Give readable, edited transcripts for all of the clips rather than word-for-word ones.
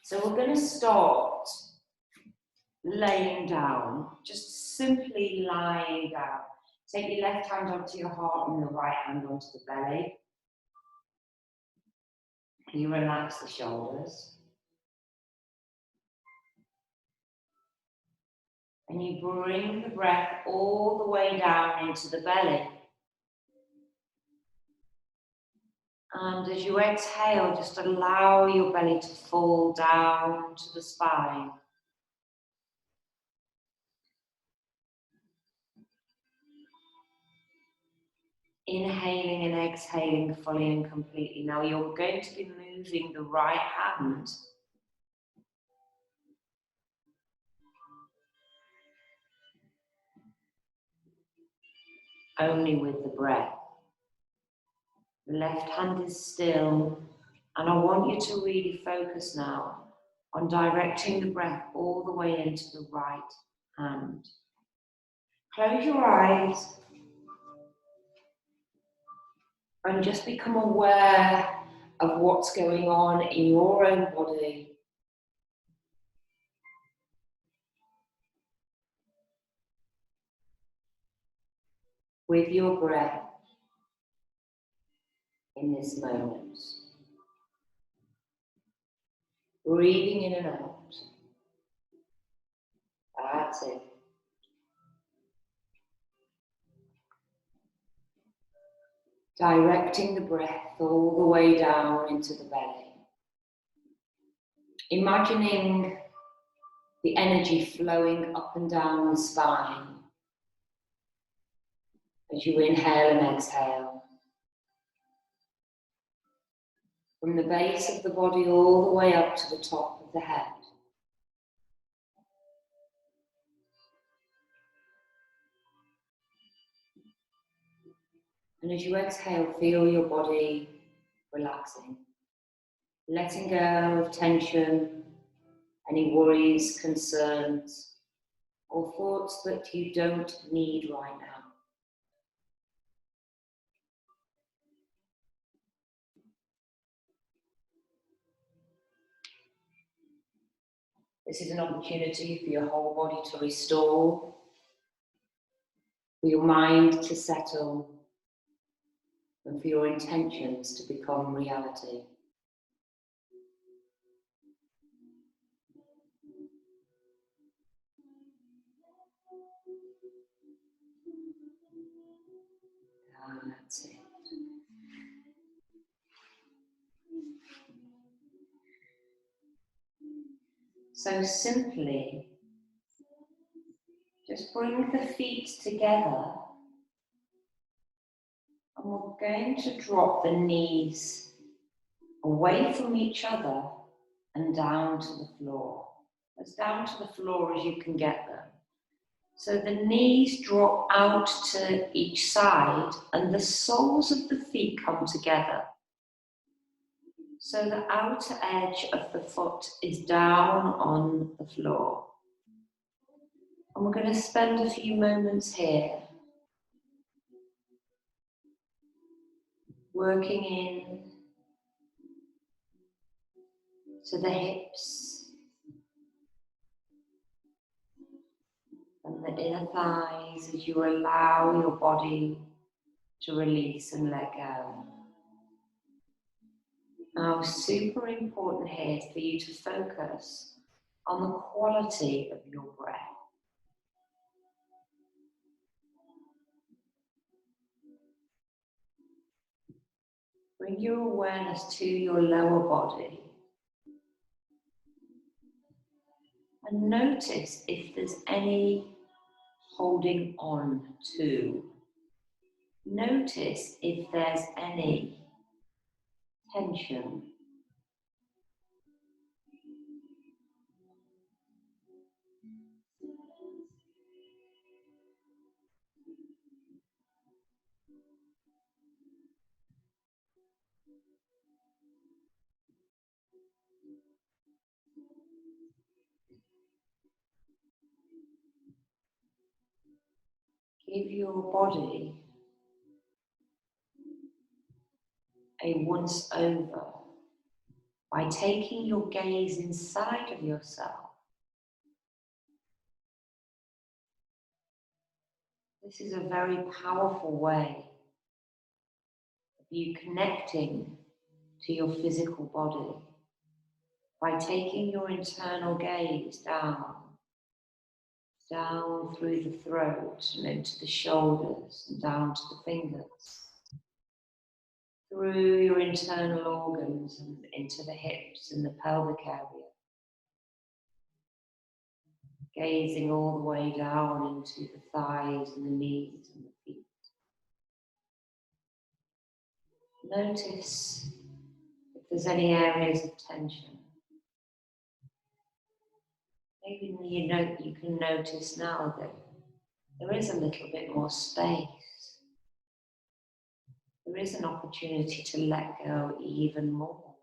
So we're going to start laying down, just simply lying down. Take your left hand onto your heart and the right hand onto the belly. You relax the shoulders. And you bring the breath all the way down into the belly. And as you exhale, just allow your belly to fall down to the spine. Inhaling and exhaling fully and completely. Now you're going to be moving the right hand only with the breath. The left hand is still, and I want you to really focus now on directing the breath all the way into the right hand. Close your eyes and just become aware of what's going on in your own body. With your breath in this moment. Breathing in and out. That's it. Directing the breath all the way down into the belly. Imagining the energy flowing up and down the spine as you inhale and exhale. From the base of the body all the way up to the top of the head. And as you exhale, feel your body relaxing. Letting go of tension, any worries, concerns, or thoughts that you don't need right now. This is an opportunity for your whole body to restore, for your mind to settle, and for your intentions to become reality. And that's it. So simply, just bring the feet together, and we're going to drop the knees away from each other and down to the floor. As down to the floor as you can get them. So the knees drop out to each side and the soles of the feet come together. So the outer edge of the foot is down on the floor. And we're going to spend a few moments here working in to the hips and the inner thighs as you allow your body to release and let go. Now, super important here for you to focus on the quality of your breath. Bring your awareness to your lower body and notice if there's any holding on to. Notice if there's any tension. Give your body a once over by taking your gaze inside of yourself. This is a very powerful way of you connecting to your physical body by taking your internal gaze down through the throat and into the shoulders and down to the fingers, through your internal organs and into the hips and the pelvic area, gazing all the way down into the thighs and the knees and the feet. Notice if there's any areas of tension. Maybe you can notice now that there is a little bit more space. There is an opportunity to let go even more.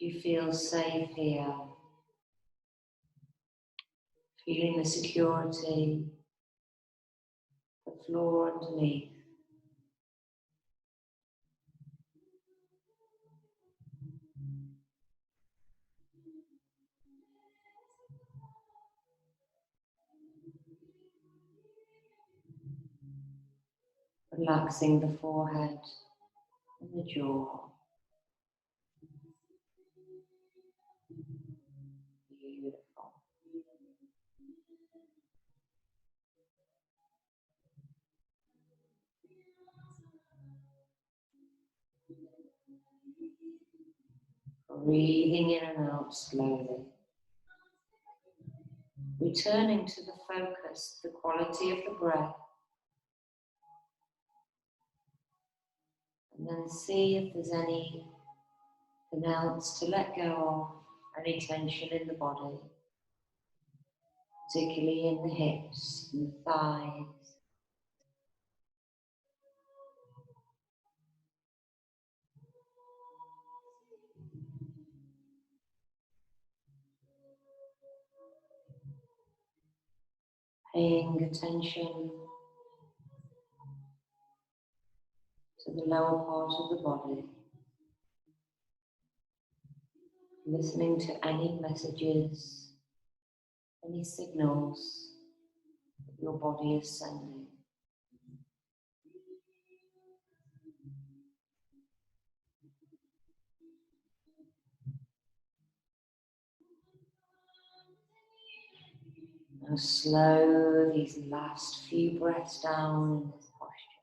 You feel safe here, feeling the security, the floor underneath. Relaxing the forehead and the jaw. Beautiful. Breathing in and out slowly. Returning to the focus, the quality of the breath. And then see if there's anything else to let go of, any tension in the body, particularly in the hips and the thighs. Paying attention to the lower part of the body, listening to any messages, any signals that your body is sending. Now slow these last few breaths down in this posture,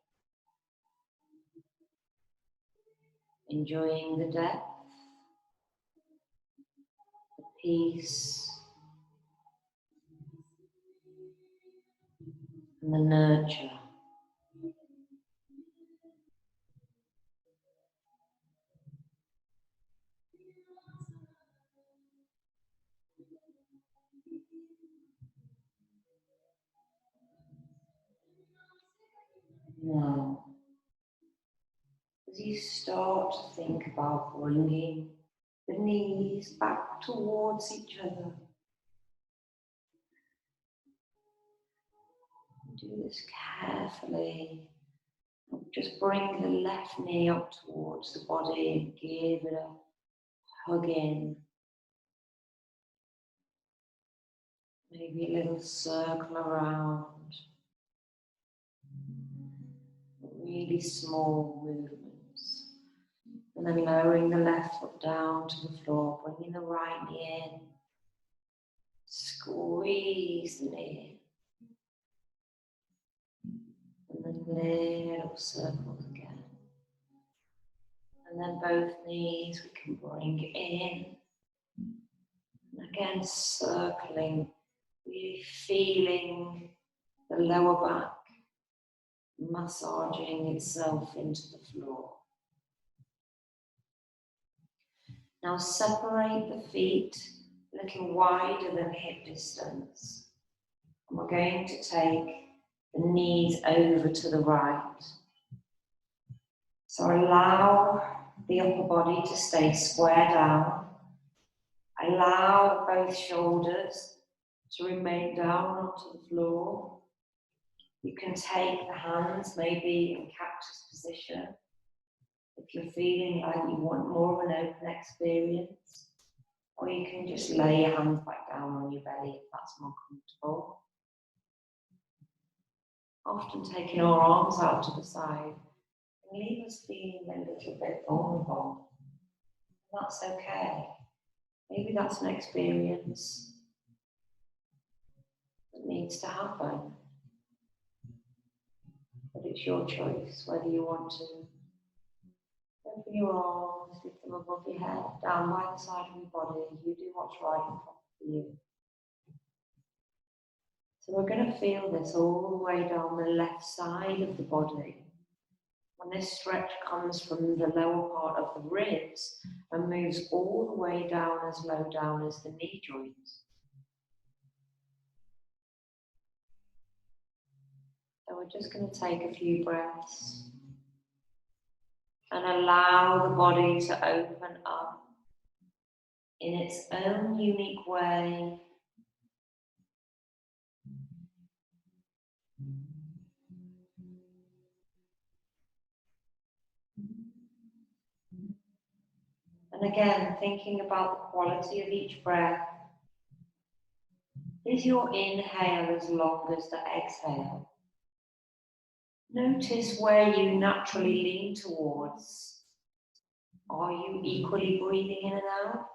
enjoying the depth, the peace, and the nurture. Now, as you start to think about bringing the knees back towards each other, do this carefully. Just bring the left knee up towards the body and give it a hug in. Maybe a little circle around. Really small movements. And then lowering the left foot down to the floor, bringing the right knee in. Squeeze the knee. And then little circles again. And then both knees we can bring in. And again circling, really feeling the lower back massaging itself into the floor. Now separate the feet a little wider than hip distance. And we're going to take the knees over to the right. So allow the upper body to stay square down. Allow both shoulders to remain down onto the floor. You can take the hands maybe in cactus position if If you're feeling like you want more of an open experience, or you can just lay your hands back down on your belly if that's more comfortable. Often taking our arms out to the side can leave us feeling a little bit vulnerable. That's okay. Maybe that's an experience that needs to happen. But it's your choice whether you want to open your arms, lift them above your head, down by the side of your body. You do what's right and proper for you. So we're going to feel this all the way down the left side of the body. When this stretch comes from the lower part of the ribs and moves all the way down as low down as the knee joint. So we're just going to take a few breaths and allow the body to open up in its own unique way. And again, thinking about the quality of each breath. Is your inhale as long as the exhale? Notice where you naturally lean towards. Are you equally breathing in and out?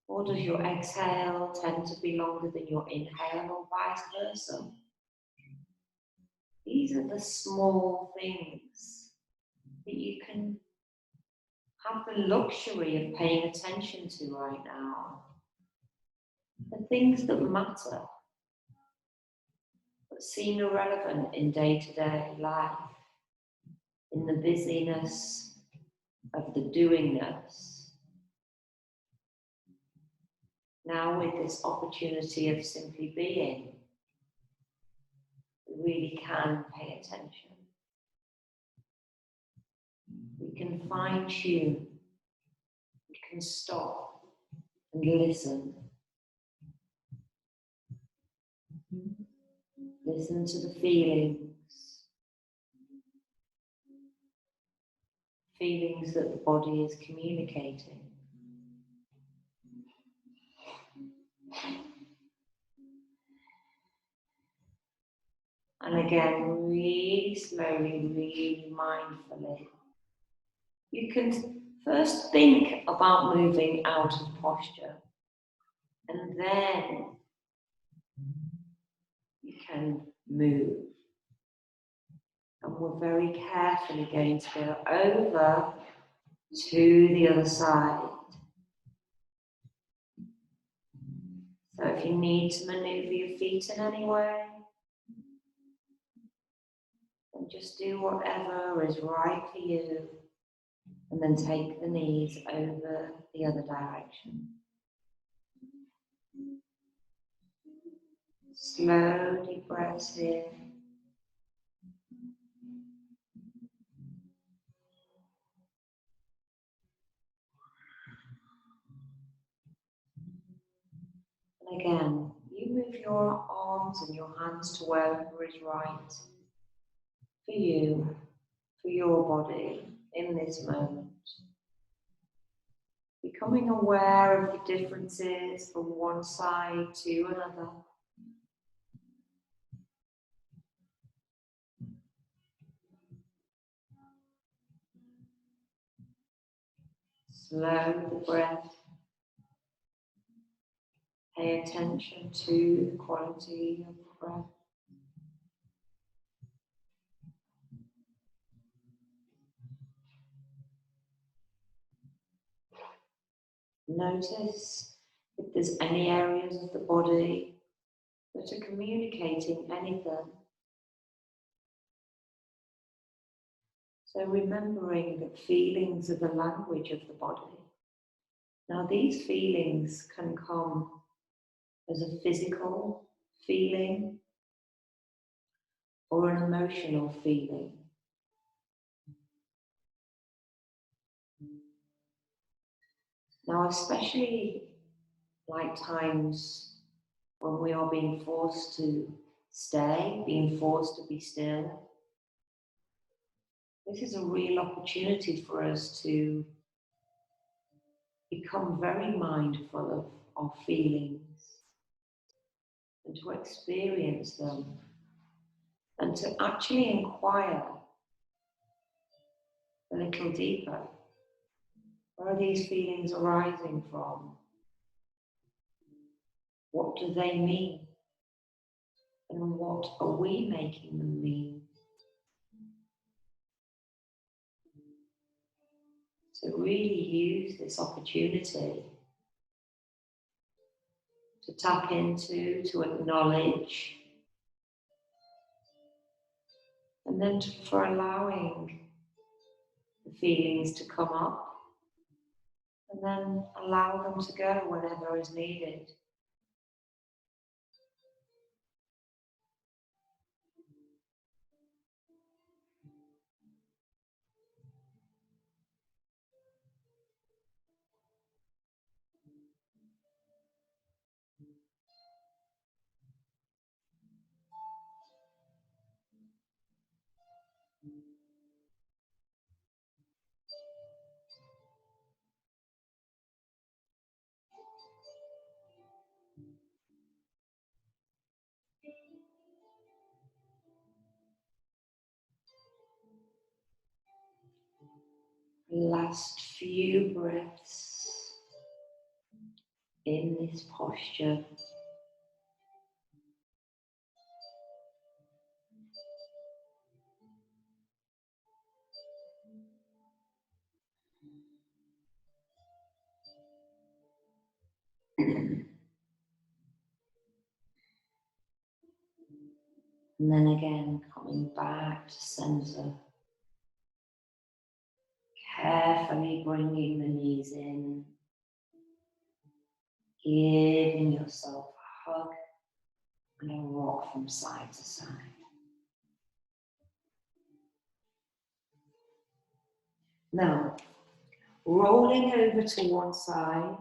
Or does your exhale tend to be longer than your inhale, or vice versa? These are the small things that you can have the luxury of paying attention to right now. The things that matter, but seem irrelevant in day-to-day life, in the busyness of the doingness. Now with this opportunity of simply being, we really can pay attention. We can fine-tune, we can stop and listen. Listen to the feelings. Feelings that the body is communicating. And again, really slowly, really mindfully. You can first think about moving out of posture, and then you can move. And we're very carefully going to go over to the other side. So if you need to maneuver your feet in any way, then just do whatever is right for you, and then take the knees over the other direction. Slow deep breaths here. And again, you move your arms and your hands to wherever is right for you, for your body in this moment. Becoming aware of the differences from one side to another. Slow the breath. Pay attention to the quality of the breath. Notice if there's any areas of the body that are communicating anything. So remembering that feelings are the language of the body. Now these feelings can come as a physical feeling or an emotional feeling. Now especially like times when we are being forced to stay, being forced to be still, This is a real opportunity for us to become very mindful of our feelings and to experience them and to actually inquire a little deeper. Where are these feelings arising from? What do they mean? And what are we making them mean? So really use this opportunity to tap into, to acknowledge, and then for allowing the feelings to come up, and then allow them to go whenever is needed. Last few breaths in this posture. And then again, coming back to center. Carefully bringing the knees in. Giving yourself a hug and a rock from side to side. Now, rolling over to one side.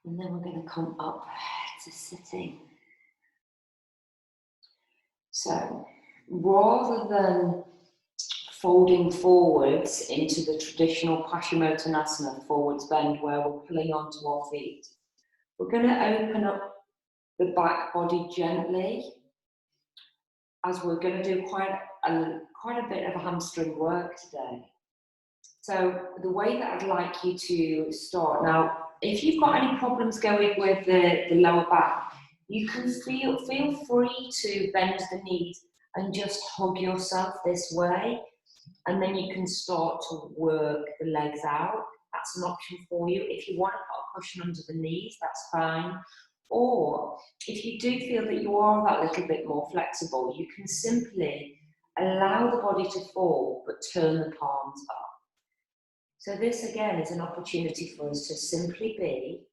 And then we're going to come up to sitting. So, rather than folding forwards into the traditional Paschimottanasana, the forwards bend, where we're pulling onto our feet, we're going to open up the back body gently, as we're going to do quite a bit of hamstring work today. So the way that I'd like you to start now, if you've got any problems going with the lower back, you can feel free to bend the knees and just hug yourself this way, and then you can start to work the legs out. That's an option for you. If you want to put a cushion under the knees, that's fine. Or if you do feel that you are that little bit more flexible, you can simply allow the body to fall, but turn the palms up. So this again is an opportunity for us to simply be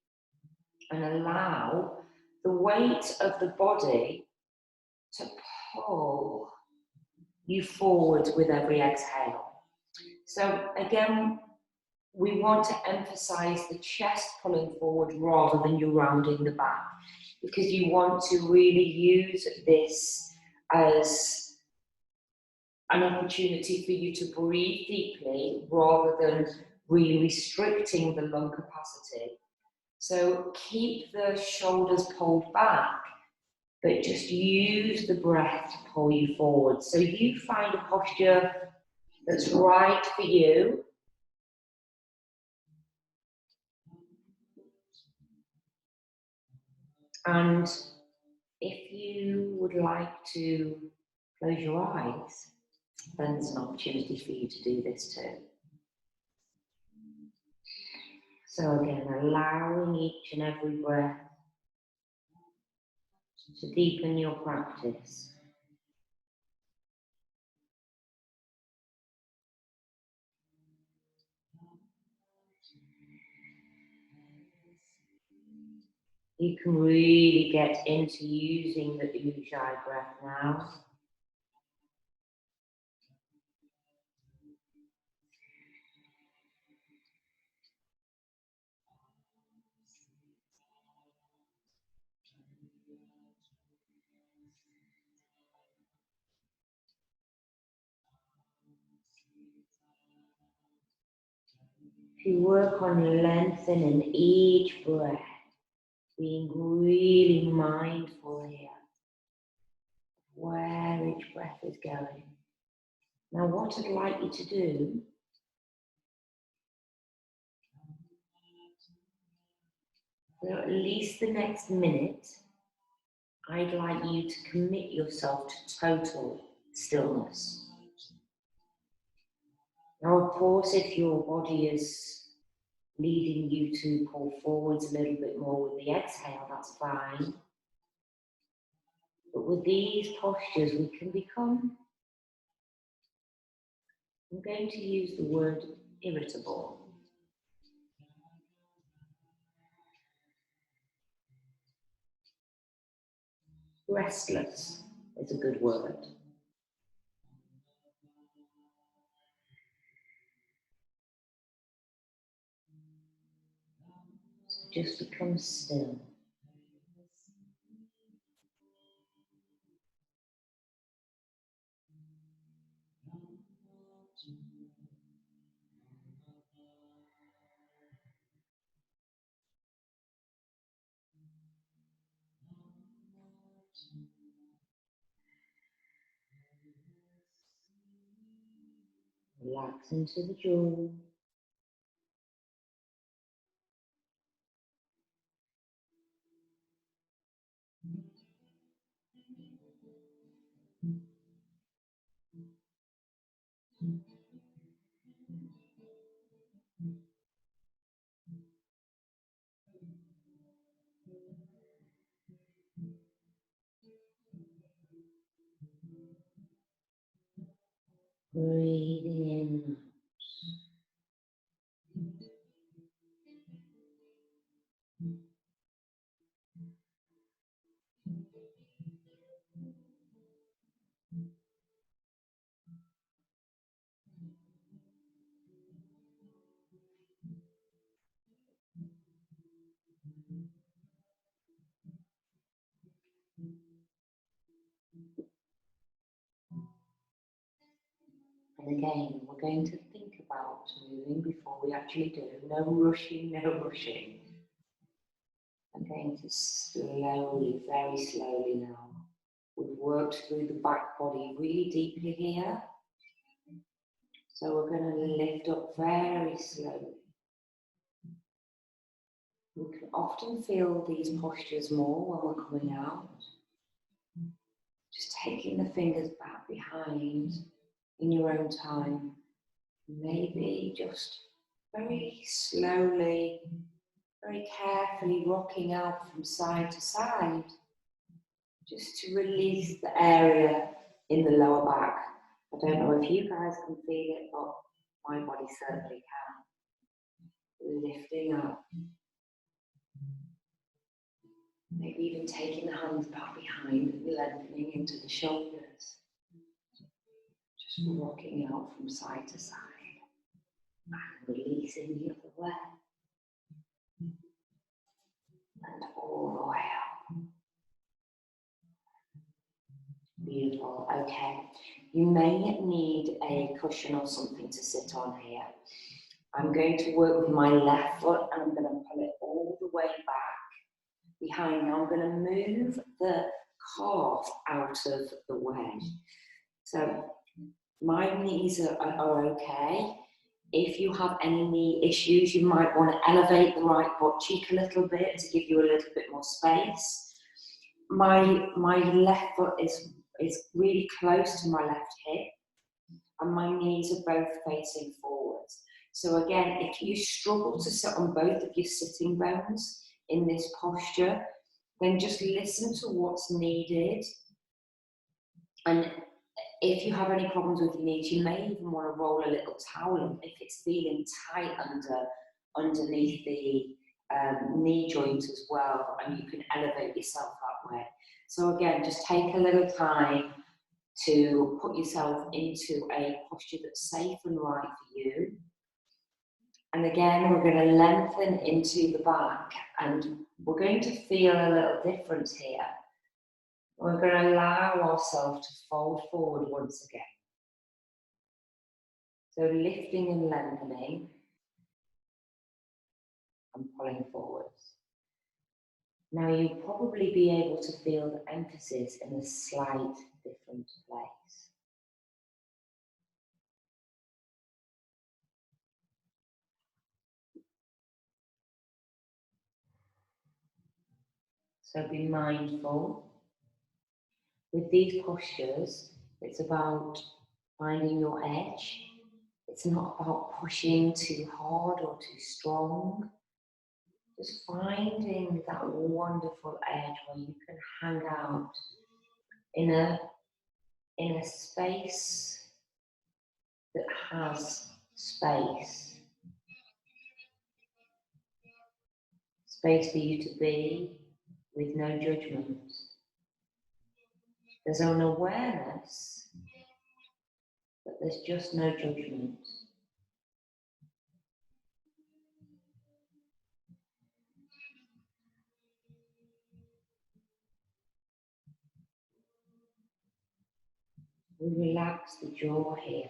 and allow the weight of the body to pull you forward with every exhale. So again, we want to emphasize the chest pulling forward rather than you rounding the back, because you want to really use this as an opportunity for you to breathe deeply rather than really restricting the lung capacity. So keep the shoulders pulled back, but just use the breath to pull you forward. So you find a posture that's right for you. And if you would like to close your eyes, then there's an opportunity for you to do this too. So again, allowing each and every breath to deepen your practice. You can really get into using the Ujjayi breath now. If you work on lengthening each breath, being really mindful here, where each breath is going. Now what I'd like you to do, for at least the next minute, I'd like you to commit yourself to total stillness. Now, of course, if your body is leading you to pull forwards a little bit more with the exhale, that's fine. But with these postures, we can become, I'm going to use the word irritable. Restless is a good word. So just become still. Relax into the jaw. Breathing in. And again, we're going to think about moving before we actually do. No rushing, no rushing. I'm going to slowly, very slowly now. We've worked through the back body really deeply here. So we're going to lift up very slowly. We can often feel these postures more when we're coming out. Just taking the fingers back behind in your own time. Maybe just very slowly, very carefully rocking out from side to side, just to release the area in the lower back. I don't know if you guys can feel it, but my body certainly can. Lifting up. Maybe even taking the hands back behind and lengthening into the shoulders. Just rocking out from side to side. And releasing the other way. And all the way up. Beautiful. Okay. You may need a cushion or something to sit on here. I'm going to work with my left foot and I'm going to pull it all the way back behind. Now I'm going to move the calf out of the way. So my knees are okay. If you have any knee issues, you might want to elevate the right butt cheek a little bit to give you a little bit more space. My left foot is really close to my left hip and my knees are both facing forwards. So again, if you struggle to sit on both of your sitting bones in this posture, then just listen to what's needed. And if you have any problems with your knees, you may even want to roll a little towel if it's feeling tight underneath the knee joint as well, and you can elevate yourself that way. So again, just take a little time to put yourself into a posture that's safe and right for you. And again, we're going to lengthen into the back and we're going to feel a little difference here. We're going to allow ourselves to fold forward once again. So lifting and lengthening. and pulling forwards. Now you'll probably be able to feel the emphasis in a slight different place. So be mindful. With these postures, it's about finding your edge. It's not about pushing too hard or too strong. Just finding that wonderful edge where you can hang out in a space that has space. Space for you to be with no judgment. There's an awareness, but there's just no judgment. We relax the jaw here.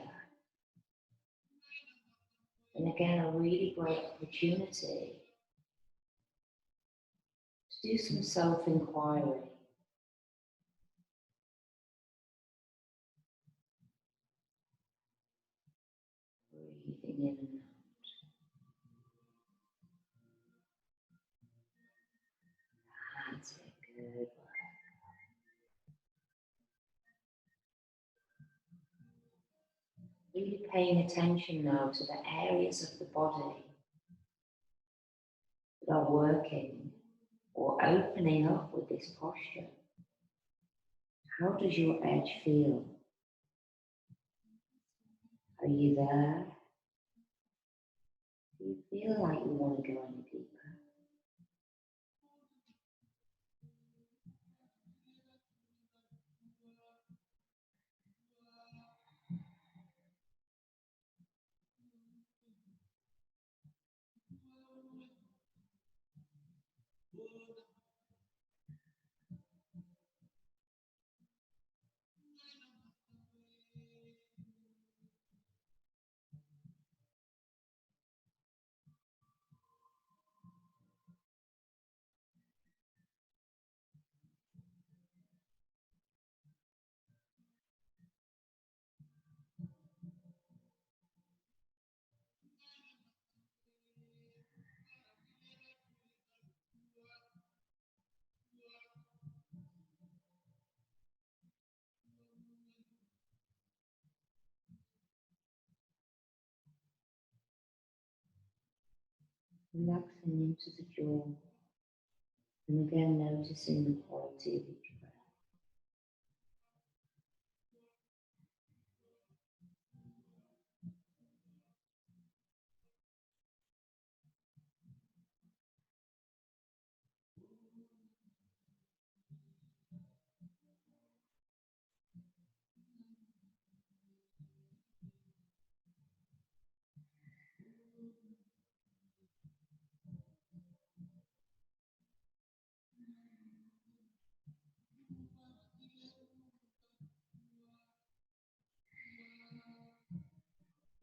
And again, a really great opportunity to do some self-inquiry. Breathing in and out. That's it, good work. Really paying attention now to the areas of the body that are working or opening up with this posture. How does your edge feel? Are you there? Do you feel like you want to go any deeper? Relaxing into the jaw, and again noticing the quality of each breath.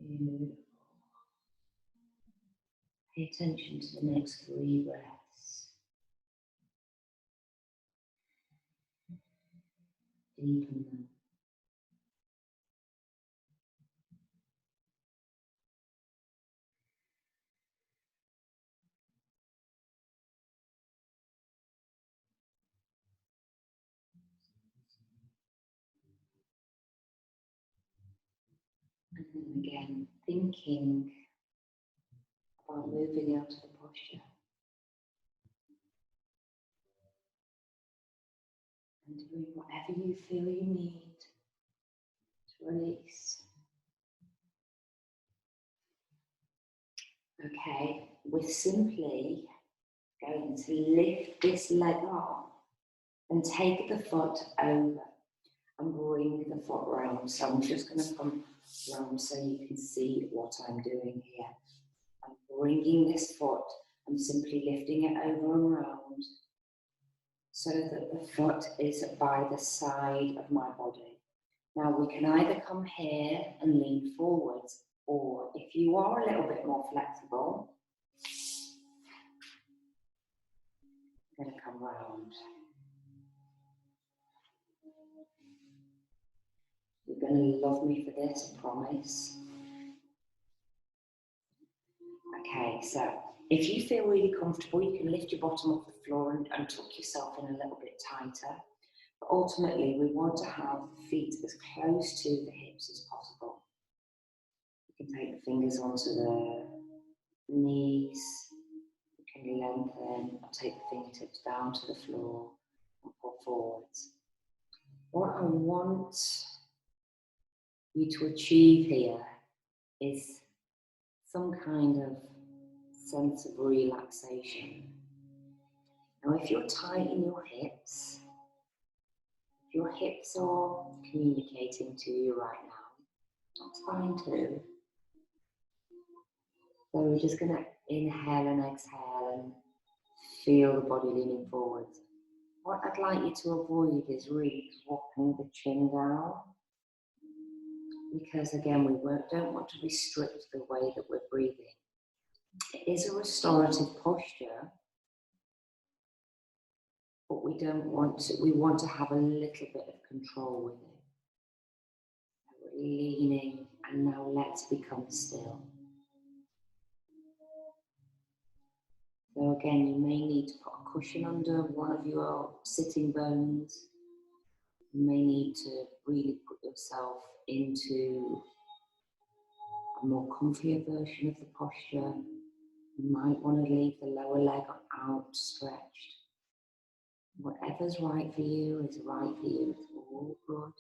Beautiful. Pay attention to the next 3 breaths. Deepen them. And then again, thinking about moving out of the posture and doing whatever you feel you need to release. Okay, we're simply going to lift this leg up and take the foot over and bring the foot round. So I'm just going to come round so you can see what I'm doing here. I'm bringing this foot, I'm simply lifting it over and round so that the foot is by the side of my body. Now we can either come here and lean forwards, or if you are a little bit more flexible, Gonna come round. You're gonna love me for this, I promise. Okay, so if you feel really comfortable, you can lift your bottom off the floor and tuck yourself in a little bit tighter. But ultimately, we want to have the feet as close to the hips as possible. You can take the fingers onto the knees. You can lengthen or take the fingertips down to the floor and pull forwards. What I want you to achieve here is some kind of sense of relaxation. Now, if you're tight in your hips, if your hips are communicating to you right now, that's fine too. So we're just going to inhale and exhale and feel the body leaning forwards. What I'd like you to avoid is really dropping the chin down, because again, we don't want to restrict the way that we're breathing. It is a restorative posture, but we want to have a little bit of control with it. So we're leaning, and now let's become still. So again, you may need to put a cushion under one of your sitting bones. You may need to really put yourself into a more comfier version of the posture. You might want to leave the lower leg outstretched. Whatever's right for you is right for you. It's all good.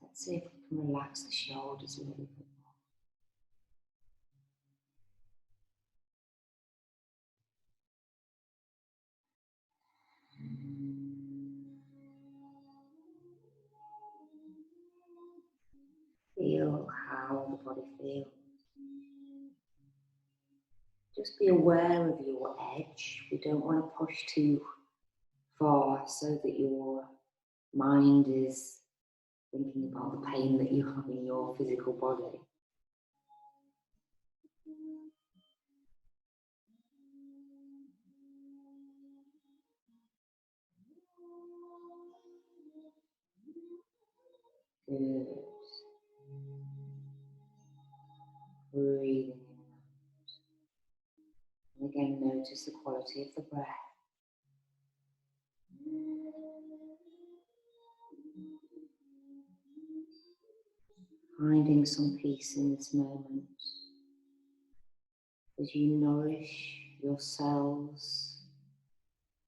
Let's see if we can relax the shoulders a little bit more. Feel how the body feels. Just be aware of your edge. We don't want to push too far so that your mind is thinking about the pain that you have in your physical body. Good. Breathing in and out. And again, notice the quality of the breath. Finding some peace in this moment as you nourish your cells,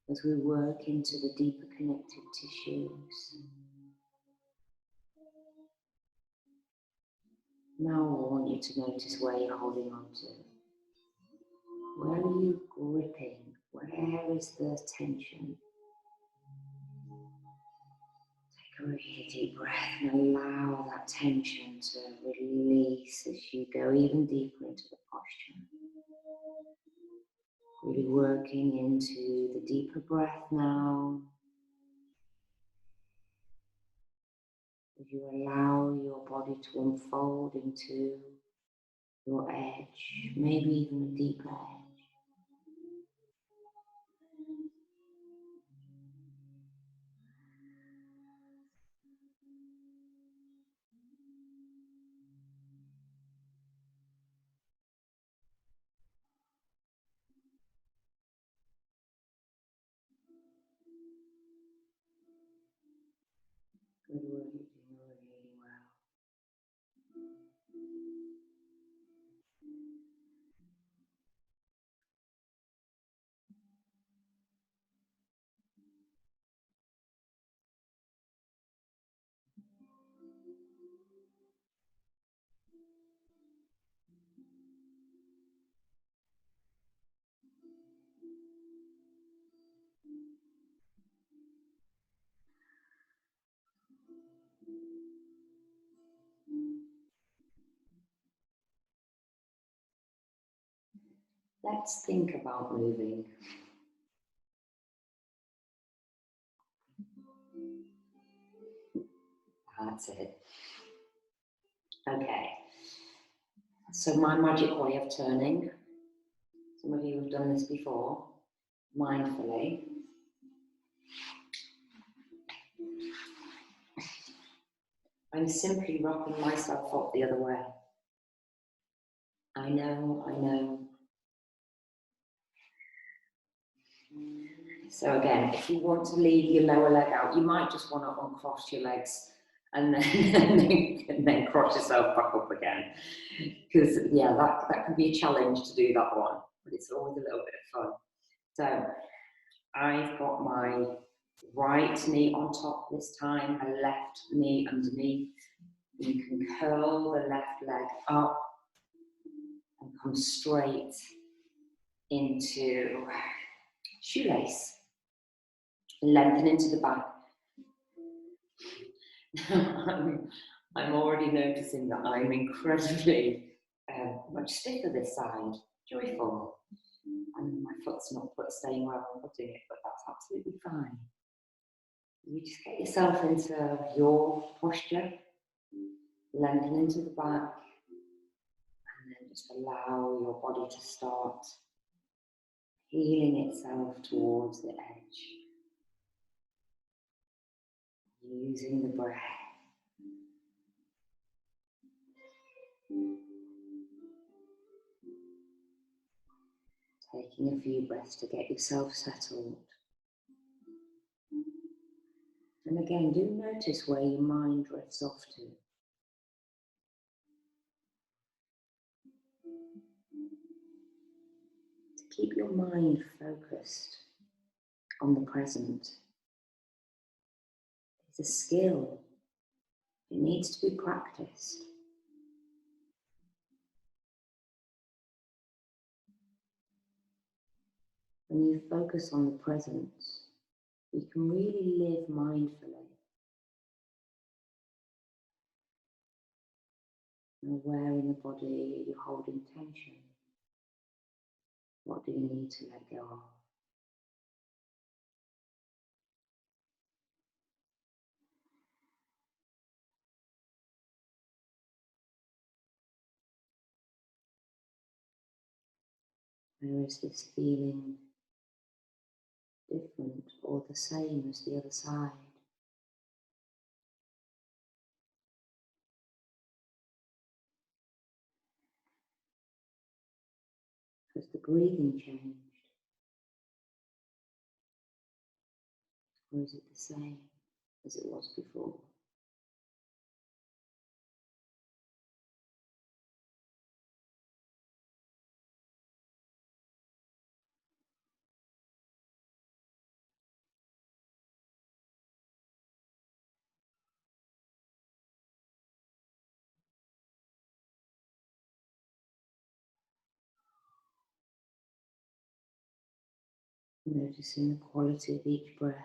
as we work into the deeper connective tissues. Now I want you to notice where you're holding on to. Where are you gripping? Where is the tension? Take a really deep breath and allow that tension to release as you go even deeper into the posture. Really working into the deeper breath now. As you allow your body to unfold into your edge, maybe even a deeper edge. Good work, you're doing really well. Let's think about moving. That's it. Okay. So my magic way of turning, some of you have done this before, mindfully. I'm simply rocking myself up the other way. I know. So again, if you want to leave your lower leg out, you might just want to uncross your legs and then cross yourself back up again. Because yeah, that can be a challenge to do that one, but it's always a little bit of fun. So I've got my right knee on top this time, a left knee underneath. You can curl the left leg up and come straight into shoelace. Lengthen into the back. I'm already noticing that I'm incredibly much stiffer this side, joyful. And my foot's not staying where I'm putting it, but that's absolutely fine. You just get yourself into your posture, lengthen into the back, and then just allow your body to start healing itself towards the edge, using the breath. Taking a few breaths to get yourself settled. And again, do notice where your mind drifts off to. To keep your mind focused on the present is a skill. It needs to be practiced. When you focus on the present, you can really live mindfully. And where in the body you're holding tension. What do you need to let go of? Where is this feeling different or the same as the other side? Has the breathing changed? Or is it the same as it was before? Noticing the quality of each breath.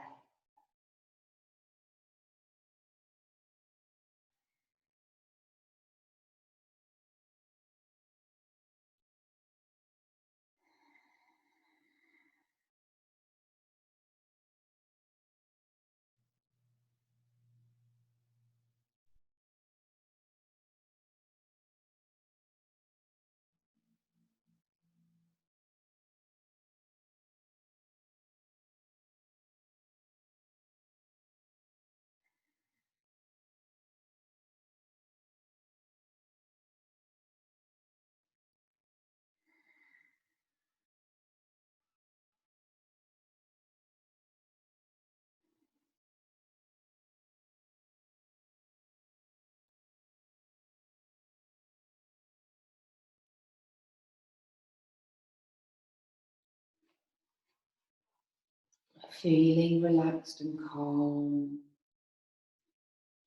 Feeling relaxed and calm.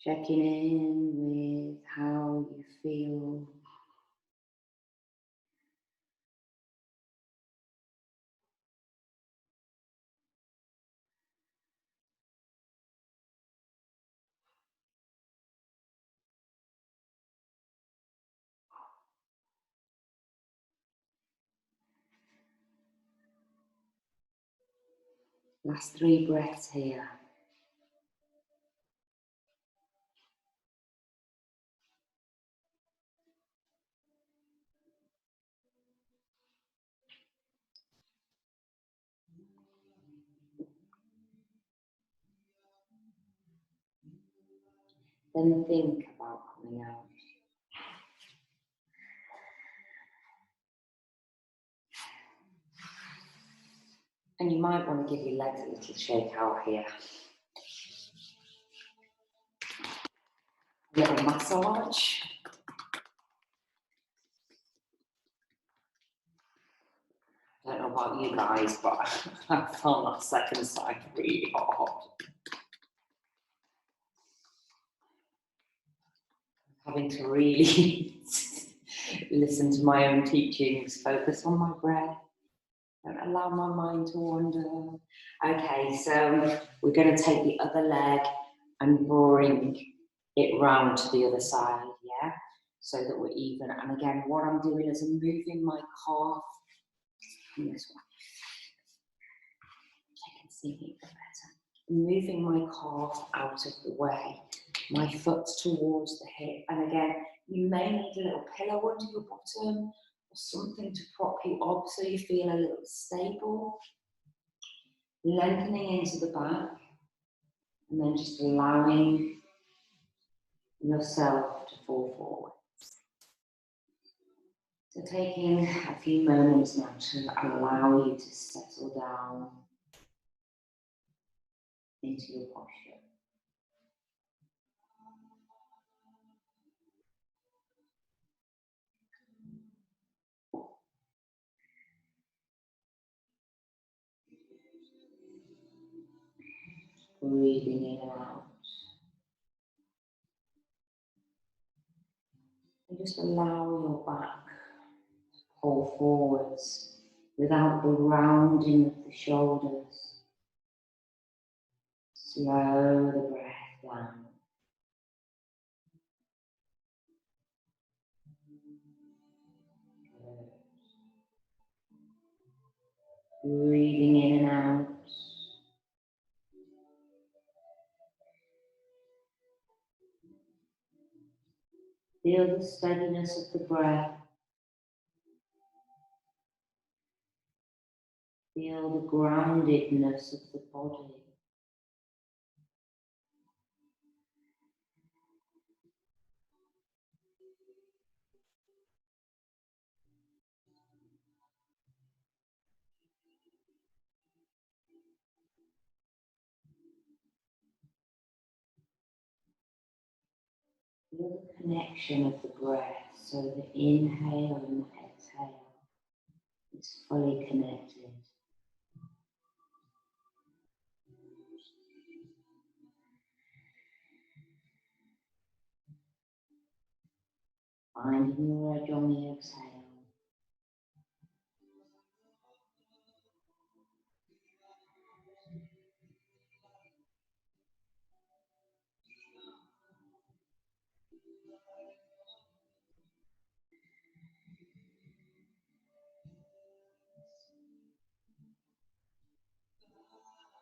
Checking in with how you feel. Last 3 breaths here. Then think about coming out. And you might want to give your legs a little shake out here. A little massage. I don't know about you guys, but I found that second side really hard. Having to really listen to my own teachings, focus on my breath, don't allow my mind to wander. Okay, so we're going to take the other leg and bring it round to the other side, yeah? So that we're even. And again, what I'm doing is I'm moving my calf in this way. I can see it better. I'm moving my calf out of the way. My foot's towards the hip. And again, you may need a little pillow under your bottom or something to prop you up so you feel a little stable. Lengthening into the back. And then just allowing yourself to fall forward. So taking a few moments now to allow you to settle down into your posture. Breathing in and out. And just allow your back to pull forwards without the rounding of the shoulders. Slow the breath down. Good. Breathing in and out. Feel the steadiness of the breath. Feel the groundedness of the body. Feel the connection of the breath, so the inhale and the exhale is fully connected. Finding your edge on the exhale.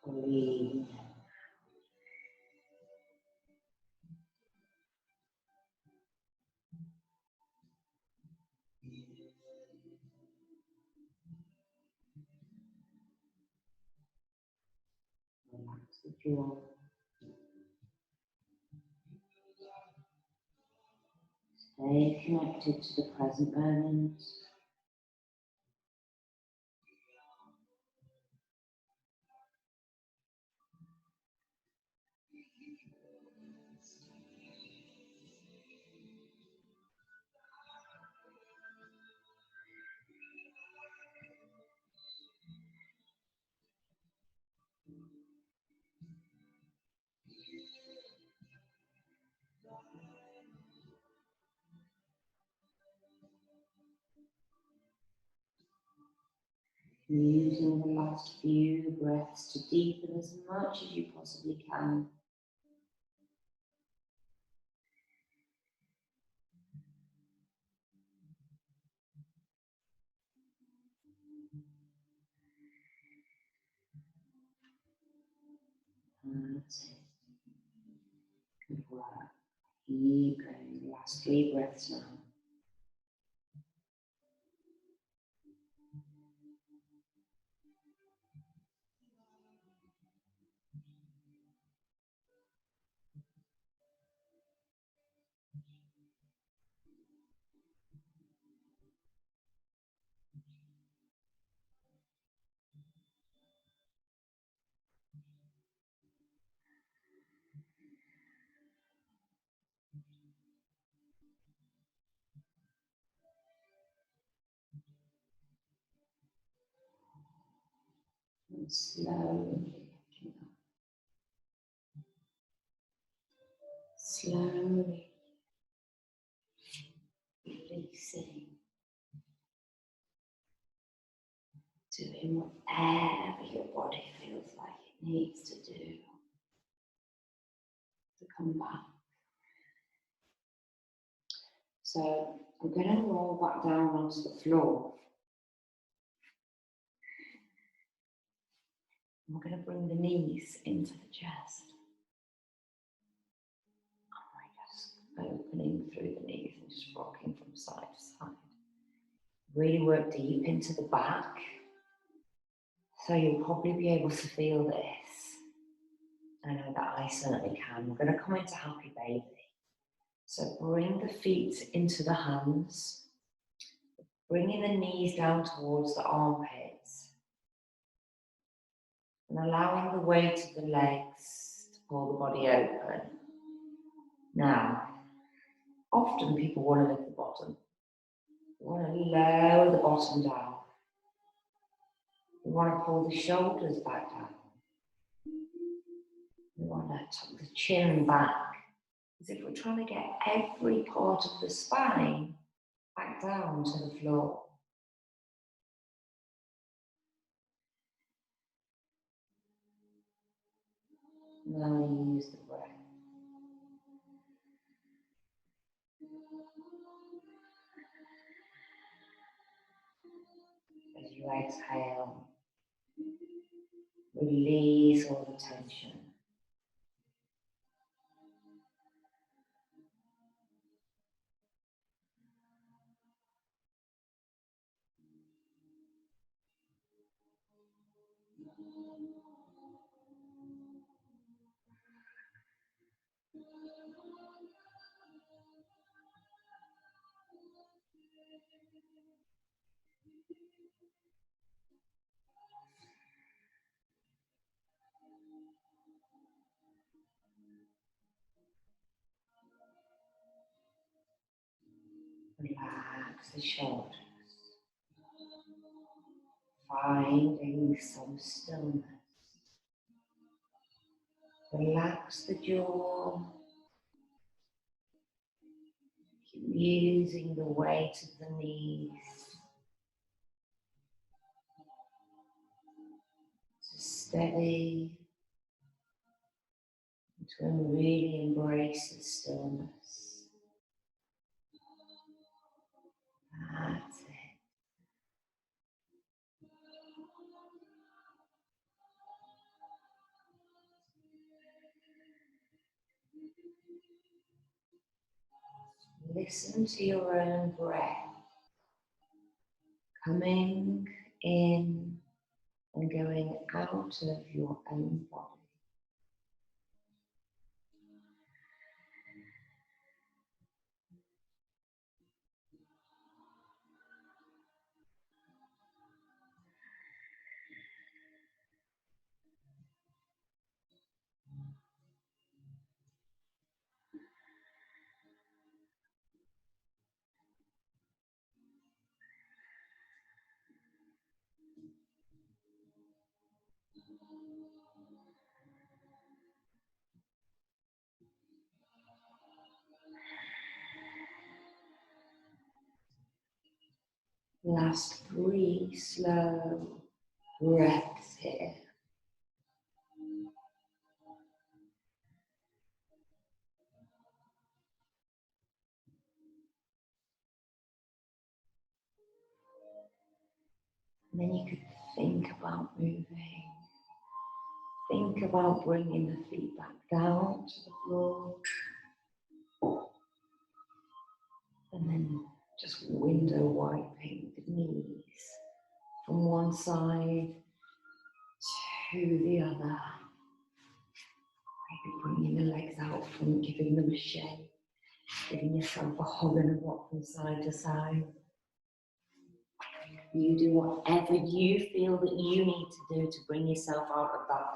Breathe. Relax the jaw. Stay connected to the present moment. Using the last few breaths to deepen as much as you possibly can. That's it. Good work. Keep going. Last 3 breaths now. And slowly releasing, doing whatever your body feels like it needs to do to come back. So I'm going to roll back down onto the floor. We're going to bring the knees into the chest. And we're just opening through the knees and just rocking from side to side. Really work deep into the back. So you'll probably be able to feel this. I know that I certainly can. We're going to come into happy baby. So bring the feet into the hands. Bringing the knees down towards the armpits. And allowing the weight of the legs to pull the body open. Now, often people want to lift the bottom. You want to lower the bottom down. You want to pull the shoulders back down. You want to tuck the chin back, as if we're trying to get every part of the spine back down to the floor. Now you use the breath. As you exhale, release all the tension. Relax the shoulders, finding some stillness. Relax the jaw, keep using the weight of the knees to steady, to really embrace the stillness. That's it. Listen to your own breath coming in and going out of your own body. Last 3 slow breaths here. And then you could think about moving Think about bringing the feet back down to the floor. And then just window wiping the knees from one side to the other. Maybe bringing the legs out from giving them a shake, giving yourself a hug and a rock from side to side. You do whatever you feel that you need to do to bring yourself out of that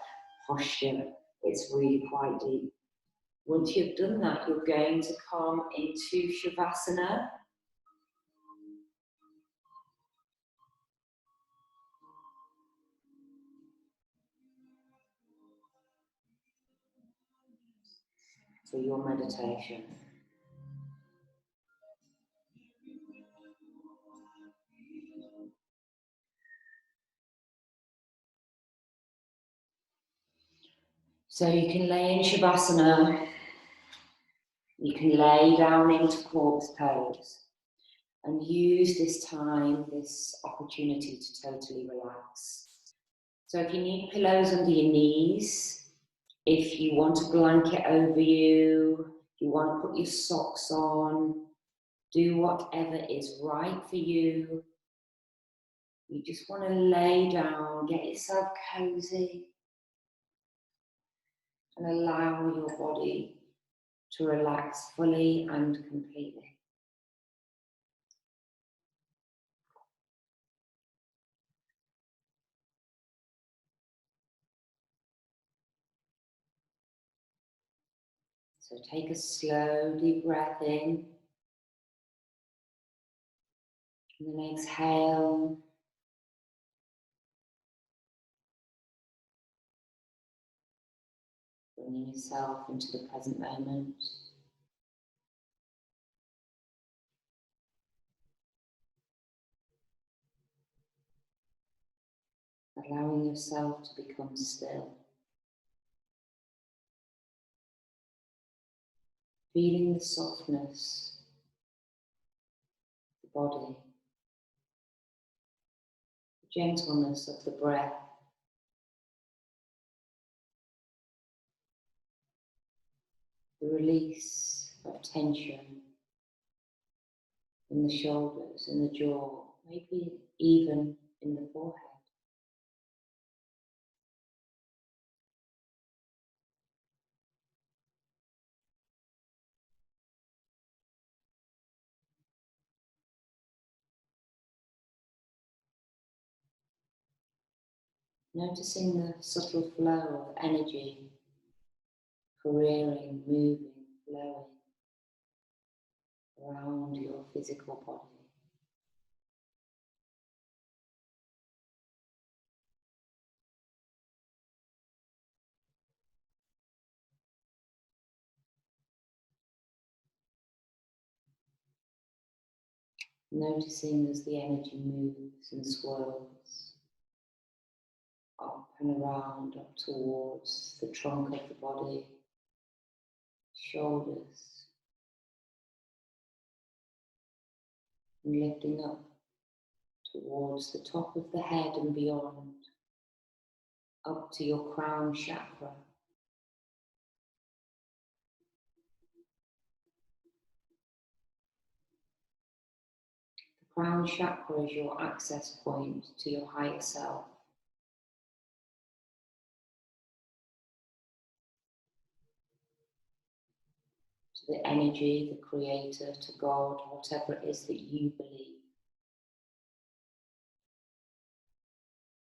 posture. It's really quite deep. Once you've done that, you're going to come into Shavasana. For your meditation. So you can lay in Shavasana, you can lay down into corpse pose and use this time, this opportunity to totally relax. So if you need pillows under your knees, if you want a blanket over you, if you want to put your socks on, do whatever is right for you. You just want to lay down, get yourself cozy, and allow your body to relax fully and completely. So take a slow, deep breath in, and then exhale. Bringing yourself into the present moment. Allowing yourself to become still. Feeling the softness of the body, the gentleness of the breath, the release of tension in the shoulders, in the jaw, maybe even in the forehead. Noticing the subtle flow of energy, careering, moving, flowing around your physical body. Noticing as the energy moves and swirls up and around, up towards the trunk of the body, shoulders, and lifting up towards the top of the head and beyond, up to your crown chakra. The crown chakra is your access point to your higher self. To the energy, the creator, to God, whatever it is that you believe.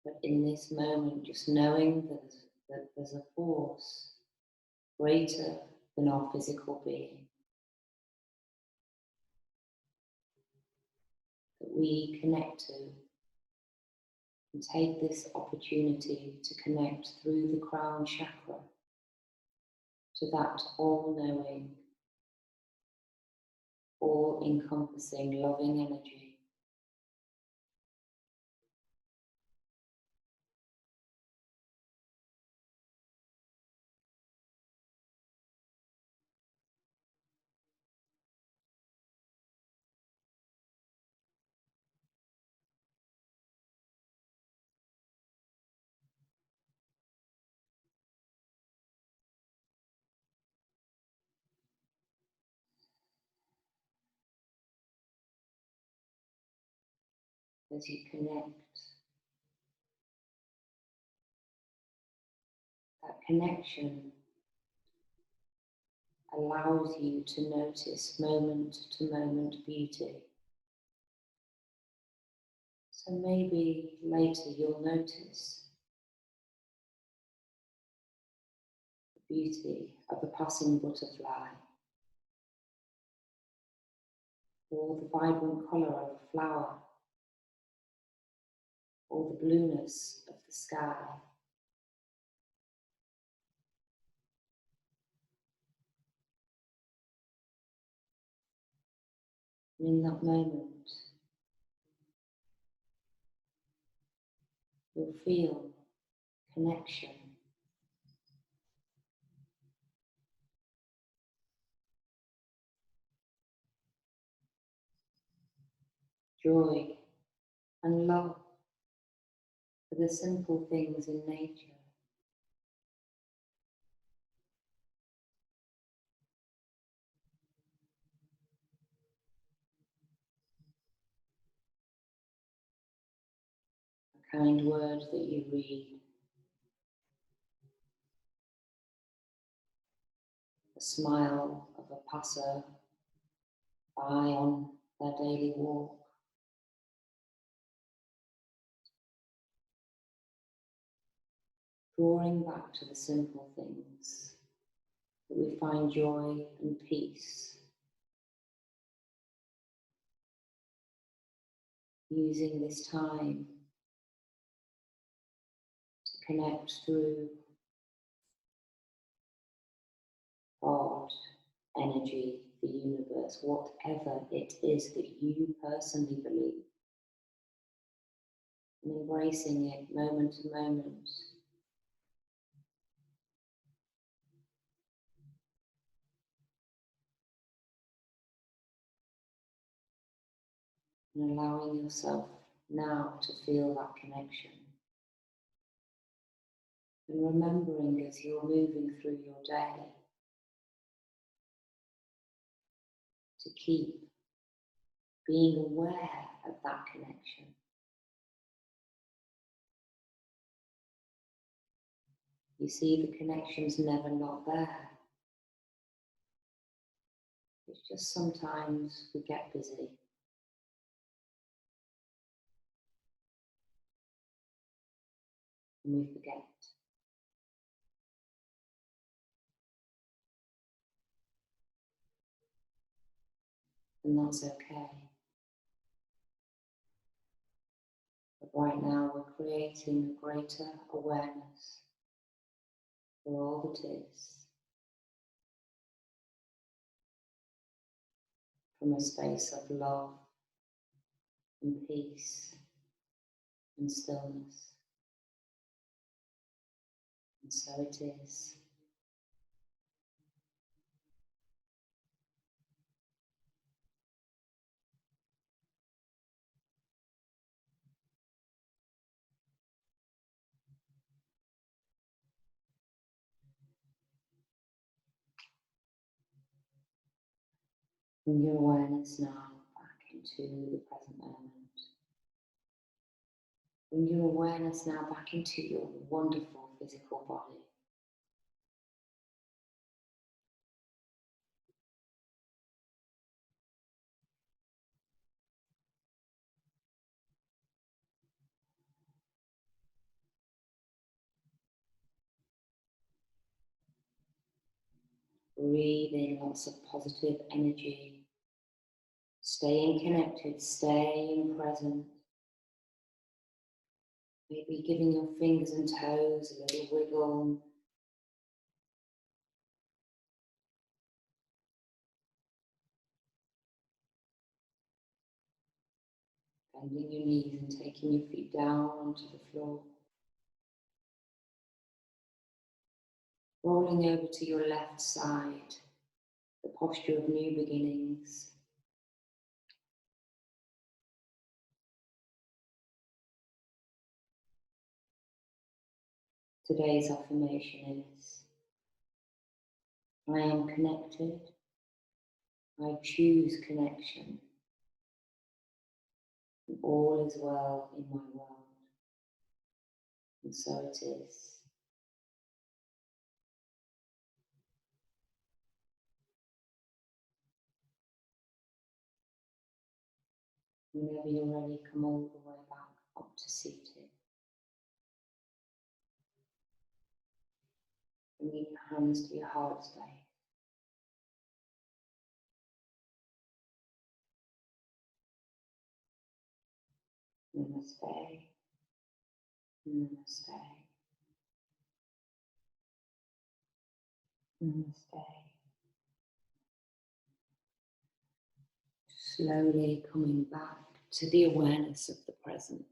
But in this moment, just knowing that there's a force greater than our physical being, that we connect to, and take this opportunity to connect through the crown chakra to that all-knowing, all-encompassing, loving energy. as you connect. That connection allows you to notice moment to moment beauty. So maybe later you'll notice the beauty of a passing butterfly, or the vibrant colour of a flower, or the blueness of the sky. And in that moment, you'll feel connection, joy, and love for the simple things in nature. A kind word that you read, the smile of a passer by on their daily walk. Drawing back to the simple things that we find joy and peace. Using this time to connect through God, energy, the universe, whatever it is that you personally believe, and embracing it moment to moment. And allowing yourself now to feel that connection. And remembering as you're moving through your day to keep being aware of that connection. You see, the connection's never not there. It's just sometimes we get busy. And we forget. And that's okay. But right now we're creating a greater awareness for all that is, from a space of love and peace and stillness. And so it is. Bring your awareness now back into the present moment. Bring your awareness now back into your wonderful physical body. Breathe in lots of positive energy. Staying connected, staying present. Maybe giving your fingers and toes a little wiggle. Bending your knees and taking your feet down onto the floor. Rolling over to your left side, the posture of new beginnings. Today's affirmation is, I am connected. I choose connection. And all is well in my world. And so it is. Whenever you're ready, come all the way back up to seated. Bringing your hands to your heart space. Namaste. Namaste. Namaste. Slowly coming back to the awareness of the present.